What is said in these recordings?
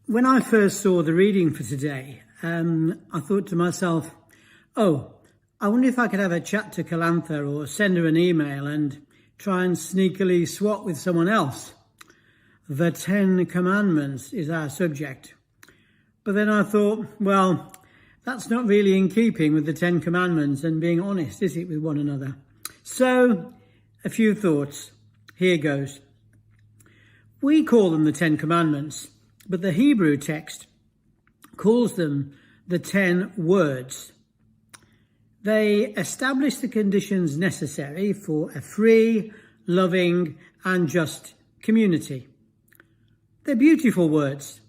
When I first saw the reading for today, I thought to myself, I wonder if I could have a chat to Calantha or send her an email and try and sneakily swap with someone else. The 10 Commandments is our subject. But then I thought, well, that's not really in keeping with the 10 Commandments and being honest, is it, with one another? So, a few thoughts. Here goes. We call them the 10 Commandments, but the Hebrew text calls them the 10 words. They establish the conditions necessary for a free, loving, and just community. They're beautiful words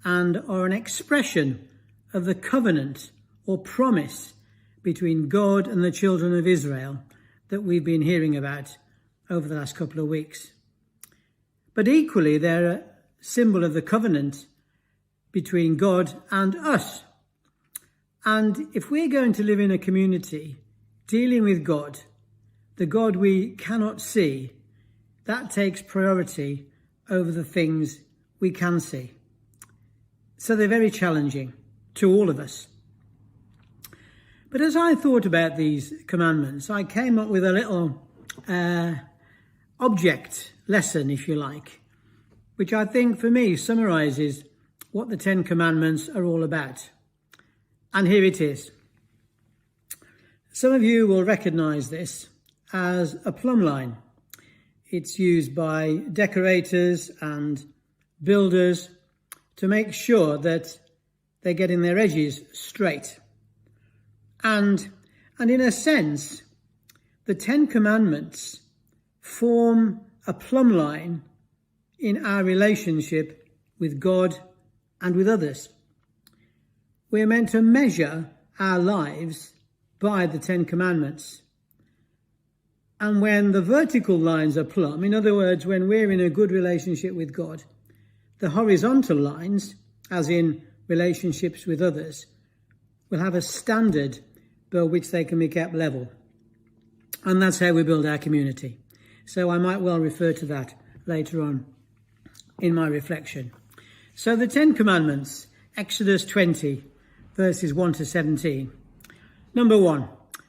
and are an expression of the covenant or promise between God and the children of Israel that we've been hearing about over the last couple of weeks. But equally, they're a symbol of the covenant between God and us. And if we're going to live in a community dealing with God, the God we cannot see, that takes priority over the things we can see. So they're very challenging to all of us. But as I thought about these commandments, I came up with a little object lesson, if you like, which I think for me summarises what the 10 Commandments are all about. And here it is. Some of you will recognise this as a plumb line. It's used by decorators and builders to make sure that they're getting their edges straight. And in a sense, the 10 Commandments form a plumb line in our relationship with God and with others. We're meant to measure our lives by the 10 Commandments. And when the vertical lines are plumb, in other words, when we're in a good relationship with God, the horizontal lines, as in relationships with others, will have a standard by which they can be kept level. And that's how we build our community. So I might well refer to that later on in my reflection. So the 10 Commandments, Exodus 20, verses 1 to 17. Number 1,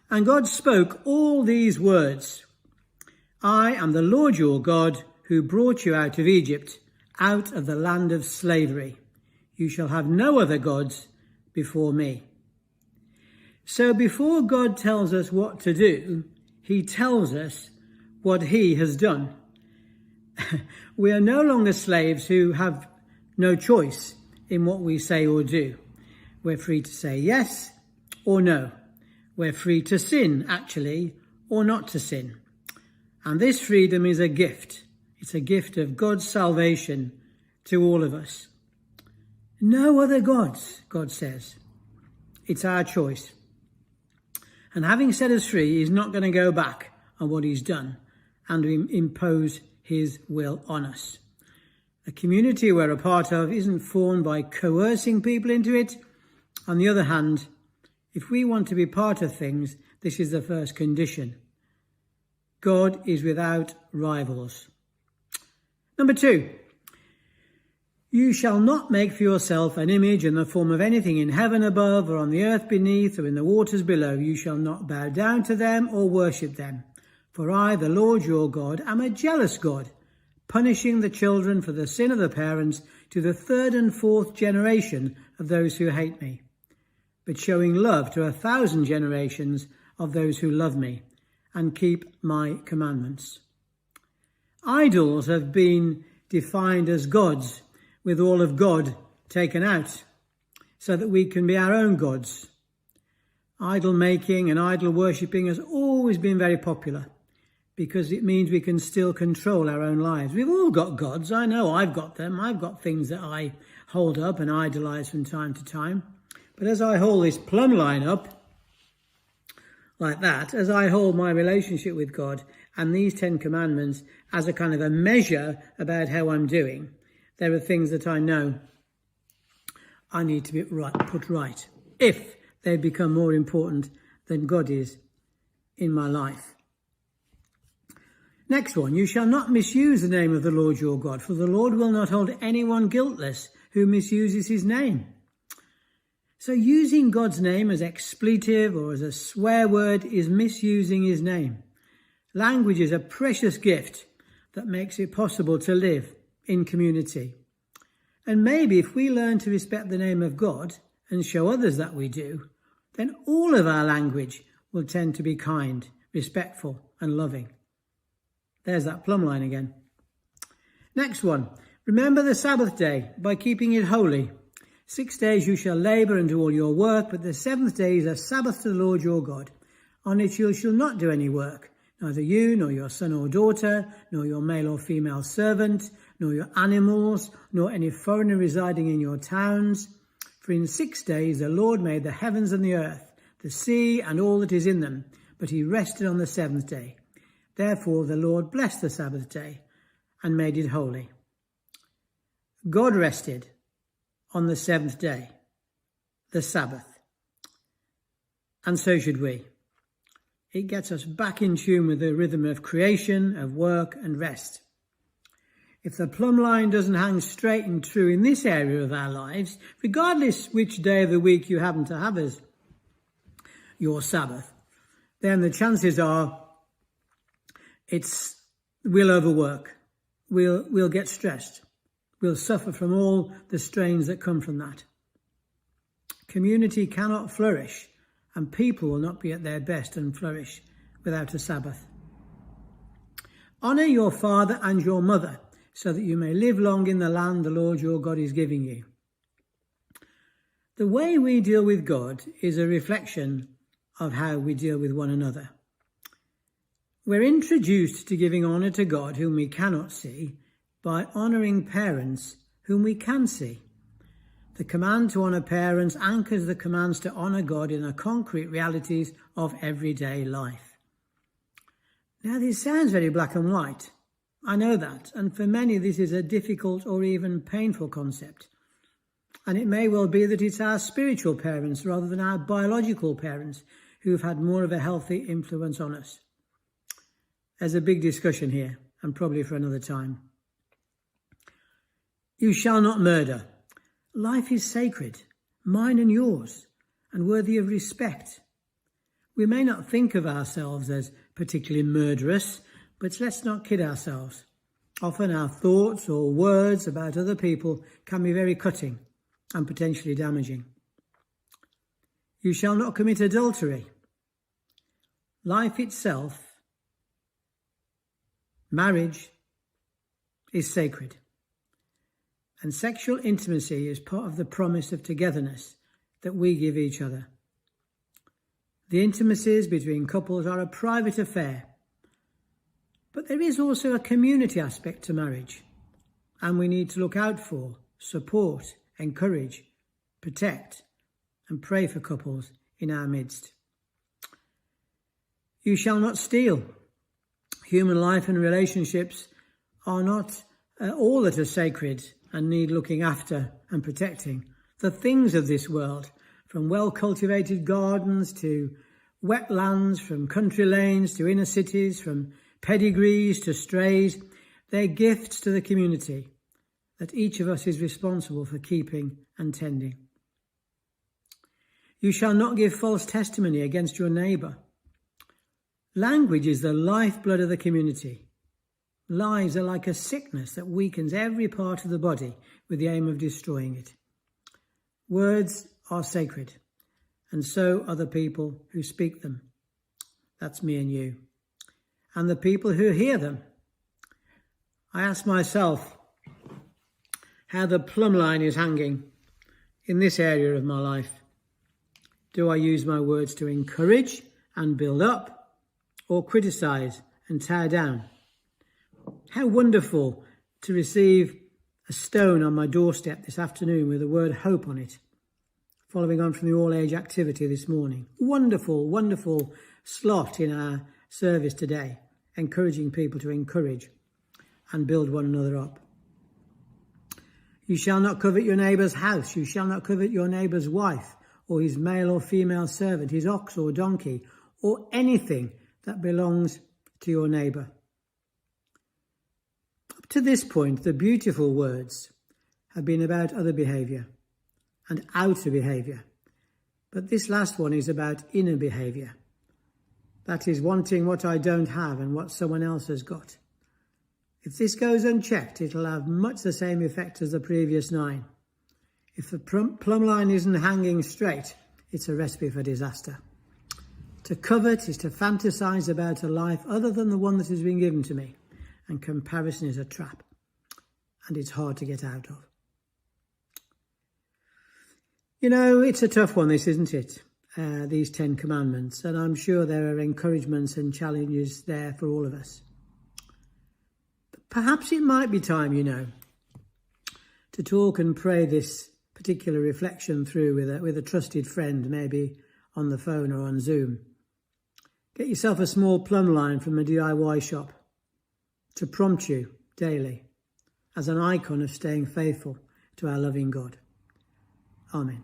and God spoke all these words. I am the Lord your God who brought you out of Egypt, out of the land of slavery. You shall have no other gods before me. So before God tells us what to do, he tells us what he has done. We are no longer slaves who have no choice in what we say or do. We're free to say yes or no. We're free to sin, actually, or not to sin. And this freedom is a gift. It's a gift of God's salvation to all of us. No other gods, God says. It's our choice. And having set us free, he's not going to go back on what he's done and impose his will on us. The community we're a part of isn't formed by coercing people into it. On the other hand, if we want to be part of things, this is the first condition. God is without rivals. Number 2, you shall not make for yourself an image in the form of anything in heaven above or on the earth beneath or in the waters below. You shall not bow down to them or worship them. For I, the Lord your God, am a jealous God, punishing the children for the sin of the parents to the 3rd and 4th generation of those who hate me, but showing love to 1,000 generations of those who love me and keep my commandments. Idols have been defined as gods, with all of God taken out, so that we can be our own gods. Idol making and idol worshipping has always been very popular, because it means we can still control our own lives. We've all got gods. I know I've got them. I've got things that I hold up and idolize from time to time. But as I hold this plumb line up, like that, as I hold my relationship with God and these 10 Commandments as a kind of a measure about how I'm doing, there are things that I know I need to be put right, if they become more important than God is in my life. Next one, you shall not misuse the name of the Lord your God, for the Lord will not hold anyone guiltless who misuses his name. So using God's name as expletive or as a swear word is misusing his name. Language is a precious gift that makes it possible to live in community. And maybe if we learn to respect the name of God and show others that we do, then all of our language will tend to be kind, respectful and loving. There's that plumb line again. Next one. Remember the Sabbath day by keeping it holy. 6 days you shall labour and do all your work, but the seventh day is a Sabbath to the Lord your God. On it you shall not do any work, neither you, nor your son or daughter, nor your male or female servant, nor your animals, nor any foreigner residing in your towns. For in 6 days the Lord made the heavens and the earth, the sea and all that is in them, but he rested on the seventh day. Therefore the Lord blessed the Sabbath day and made it holy. God rested on the seventh day, the Sabbath. And so should we. It gets us back in tune with the rhythm of creation, of work and rest. If the plumb line doesn't hang straight and true in this area of our lives, regardless which day of the week you happen to have as your Sabbath, then the chances are we'll overwork, we'll get stressed, we'll suffer from all the strains that come from that. Community cannot flourish, and people will not be at their best and flourish without a Sabbath. Honour your father and your mother, so that you may live long in the land the Lord your God is giving you. The way we deal with God is a reflection of how we deal with one another. We're introduced to giving honour to God whom we cannot see by honouring parents whom we can see. The command to honour parents anchors the commands to honour God in the concrete realities of everyday life. Now this sounds very black and white. I know that, and for many this is a difficult or even painful concept. And it may well be that it's our spiritual parents rather than our biological parents who've had more of a healthy influence on us. There's a big discussion here, and probably for another time. You shall not murder. Life is sacred, mine and yours, and worthy of respect. We may not think of ourselves as particularly murderous, but let's not kid ourselves. Often our thoughts or words about other people can be very cutting and potentially damaging. You shall not commit adultery. Life itself, marriage, is sacred. And sexual intimacy is part of the promise of togetherness that we give each other. The intimacies between couples are a private affair. But there is also a community aspect to marriage, and we need to look out for, support, encourage, protect, and pray for couples in our midst. You shall not steal. Human life and relationships are not all that are sacred and need looking after and protecting. The things of this world, from well-cultivated gardens to wetlands, from country lanes to inner cities, from pedigrees to strays, they're gifts to the community that each of us is responsible for keeping and tending. You shall not give false testimony against your neighbour. Language is the lifeblood of the community. Lies are like a sickness that weakens every part of the body with the aim of destroying it. Words are sacred, and so are the people who speak them. That's me and you. And the people who hear them. I ask myself how the plumb line is hanging in this area of my life. Do I use my words to encourage and build up, or criticise and tear down? How wonderful to receive a stone on my doorstep this afternoon with the word hope on it, following on from the all-age activity this morning. Wonderful, wonderful slot in our service today, encouraging people to encourage and build one another up. You shall not covet your neighbour's house. You shall not covet your neighbour's wife, or his male or female servant, his ox or donkey, or anything that belongs to your neighbour. Up to this point, the beautiful words, have been about other behaviour and outer behaviour. But this last one is about inner behaviour. That is wanting what I don't have and what someone else has got. If this goes unchecked, it'll have much the same effect as the previous 9. If the plumb line isn't hanging straight, it's a recipe for disaster. To covet is to fantasize about a life other than the one that has been given to me, and comparison is a trap, and it's hard to get out of. You know, it's a tough one, this, isn't it? These 10 commandments, and I'm sure there are encouragements and challenges there for all of us. But perhaps it might be time, to talk and pray this particular reflection through with a trusted friend, maybe on the phone or on Zoom. Get yourself a small plumb line from a DIY shop to prompt you daily as an icon of staying faithful to our loving God. Amen.